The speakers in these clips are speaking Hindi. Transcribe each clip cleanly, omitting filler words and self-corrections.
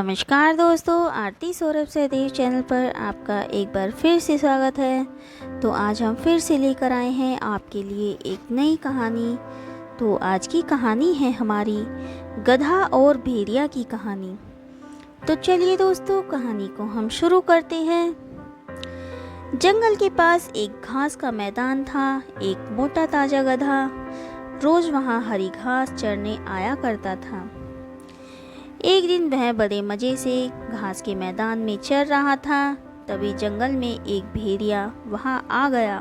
नमस्कार दोस्तों, आरती सौरभ सहदेव चैनल पर आपका एक बार फिर से स्वागत है। तो आज हम फिर से लेकर आए हैं आपके लिए एक नई कहानी। तो आज की कहानी है हमारी गधा और भेड़िया की कहानी। तो चलिए दोस्तों, कहानी को हम शुरू करते हैं। जंगल के पास एक घास का मैदान था। एक मोटा ताजा गधा रोज वहाँ हरी घास चरने आया करता था। एक दिन वह बड़े मज़े से घास के मैदान में चल रहा था। तभी जंगल में एक भेड़िया वहां आ गया।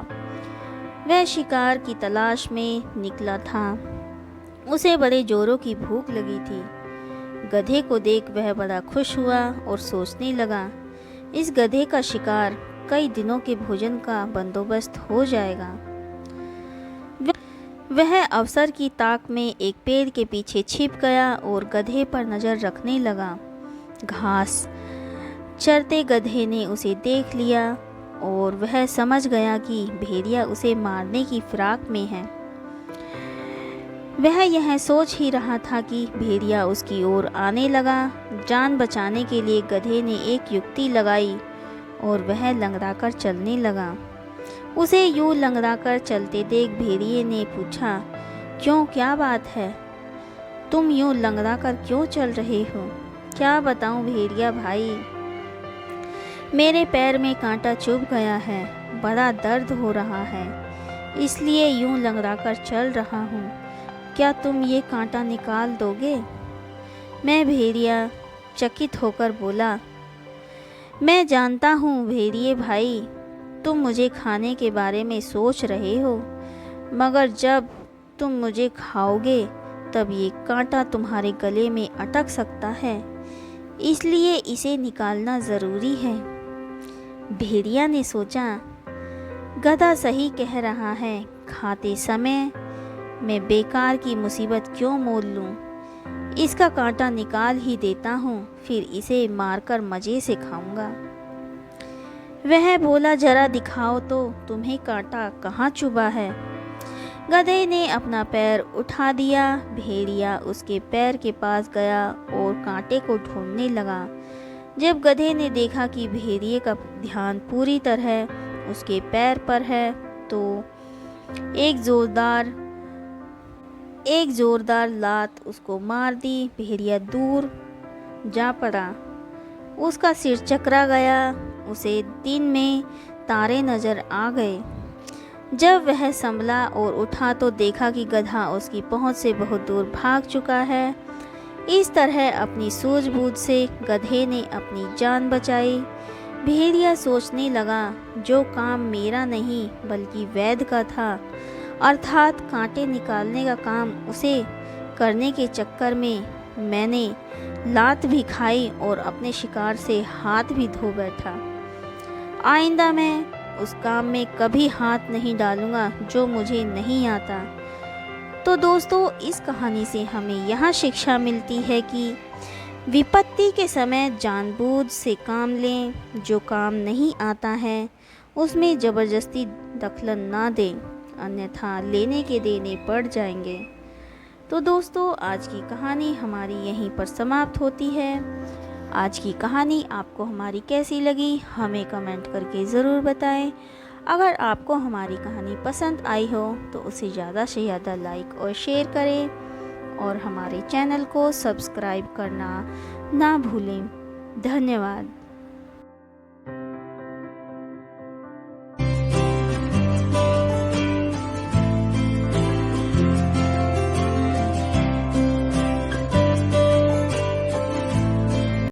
वह शिकार की तलाश में निकला था। उसे बड़े जोरों की भूख लगी थी। गधे को देख वह बड़ा खुश हुआ और सोचने लगा, इस गधे का शिकार कई दिनों के भोजन का बंदोबस्त हो जाएगा। वह अवसर की ताक में एक पेड़ के पीछे छिप गया और गधे पर नज़र रखने लगा। घास चरते गधे ने उसे देख लिया और वह समझ गया कि भेड़िया उसे मारने की फिराक में है। वह यह सोच ही रहा था कि भेड़िया उसकी ओर आने लगा। जान बचाने के लिए गधे ने एक युक्ति लगाई और वह लंगड़ाकर चलने लगा। उसे यूं लंगड़ाकर चलते देख भेड़िए ने पूछा, क्यों, क्या बात है? तुम यूं लंगड़ाकर क्यों चल रहे हो? क्या बताऊं भेड़िया भाई, मेरे पैर में कांटा चुभ गया है, बड़ा दर्द हो रहा है, इसलिए यूं लंगड़ाकर चल रहा हूँ। क्या तुम ये कांटा निकाल दोगे? मैं भेड़िया चकित होकर बोला, मैं जानता हूँ भेड़िए भाई, तुम मुझे खाने के बारे में सोच रहे हो, मगर जब तुम मुझे खाओगे तब ये कांटा तुम्हारे गले में अटक सकता है, इसलिए इसे निकालना ज़रूरी है। भेड़िया ने सोचा, गधा सही कह रहा है, खाते समय मैं बेकार की मुसीबत क्यों मोल लूँ। इसका कांटा निकाल ही देता हूँ, फिर इसे मारकर मज़े से खाऊंगा। वह बोला, जरा दिखाओ तो तुम्हें कांटा कहाँ चुभा है। गधे ने अपना पैर उठा दिया। भेड़िया उसके पैर के पास गया और कांटे को ढूंढने लगा। जब गधे ने देखा कि भेड़िए का ध्यान पूरी तरह उसके पैर पर है, तो एक जोरदार लात उसको मार दी। भेड़िया दूर जा पड़ा। उसका सिर चकरा गया। उसे दिन में तारे नजर आ गए। जब वह संभला और उठा तो देखा कि गधा उसकी पहुंच से बहुत दूर भाग चुका है। इस तरह अपनी सूझबूझ से गधे ने अपनी जान बचाई। भेड़िया सोचने लगा, जो काम मेरा नहीं बल्कि वैद्य का था, अर्थात कांटे निकालने का काम उसे करने के चक्कर में मैंने लात भी खाई और अपने शिकार से हाथ भी धो बैठा। आइंदा मैं उस काम में कभी हाथ नहीं डालूंगा जो मुझे नहीं आता। तो दोस्तों, इस कहानी से हमें यह शिक्षा मिलती है कि विपत्ति के समय जानबूझ से काम लें। जो काम नहीं आता है उसमें ज़बरदस्ती दखल ना दें, अन्यथा लेने के देने पड़ जाएंगे। तो दोस्तों, आज की कहानी हमारी यहीं पर समाप्त होती है। आज की कहानी आपको हमारी कैसी लगी हमें कमेंट करके ज़रूर बताएं। अगर आपको हमारी कहानी पसंद आई हो तो उसे ज़्यादा से ज़्यादा लाइक और शेयर करें और हमारे चैनल को सब्सक्राइब करना ना भूलें। धन्यवाद।